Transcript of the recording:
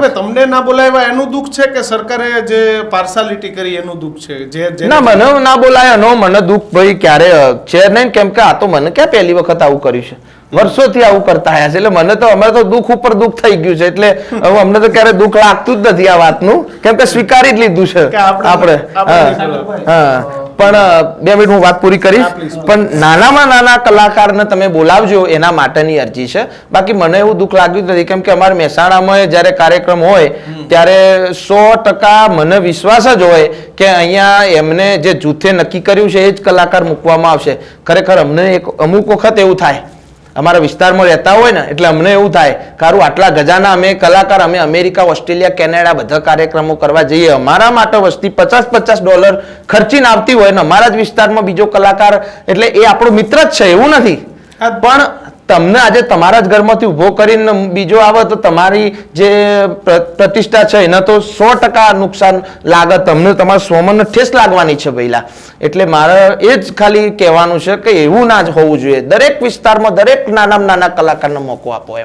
હવે તમને ના બોલાવ્યા એનું દુઃખ છે કે સરકારે જે પાર્સાલિટી કરી એનું દુઃખ છે? ના, મને ના બોલાય એનો મને દુઃખ ભાઈ ક્યારે છે નહીં, કેમ કે આ તો મને ક્યાં પહેલી વખત આવું કર્યું છે, વર્ષોથી આવું કરતા આવ્યા છે. એટલે મને તો અમારે તો દુઃખ ઉપર દુઃખ થઈ ગયું છે. એટલે હવે અમને તો ક્યારે દુઃખ લાગતું જ નથી આ વાતનું, કેમ કે સ્વીકારી જ લીધું છે આપણે. હા, પણ 2 મિનિટ હું વાત પૂરી કરીશ. પણ નાનામાં નાના કલાકારને તમે બોલાવજો એના માટેની અરજી છે. બાકી મને એવું દુઃખ લાગ્યું નથી, કેમ કે અમારે મહેસાણામાં જ્યારે કાર્યક્રમ હોય ત્યારે 100% મને વિશ્વાસ જ હોય કે અહીંયા એમને જે જૂથે નક્કી કર્યું છે એ જ કલાકાર મૂકવામાં આવશે. ખરેખર અમને અમુક વખત એવું થાય, અમારા વિસ્તારમાં રહેતા હોય ને એટલે અમને એવું થાય કારું આટલા ગજાના અમે કલાકાર, અમે અમેરિકા, ઓસ્ટ્રેલિયા, કેનેડા બધા કાર્યક્રમો કરવા જઈએ, અમારા માટે વસ્તી $50-50 ખર્ચીને આવતી હોય ને અમારા જ વિસ્તારમાં બીજો કલાકાર, એટલે એ આપણો મિત્ર જ છે એવું નથી. પણ તમને આજે તમારા જ ઘરમાંથી ઉભો કરીને બીજો આવે તો તમારી જે પ્રતિષ્ઠા છે એને તો 100% નુકસાન લાગે, તમને તમારા સ્વમનને ઠેસ લાગવાની છે પહેલા. એટલે મારે એ જ ખાલી કહેવાનું છે કે એવું ના જ હોવું જોઈએ. દરેક વિસ્તારમાં દરેક નાનામાં નાના કલાકારને મોકો આપો એમ.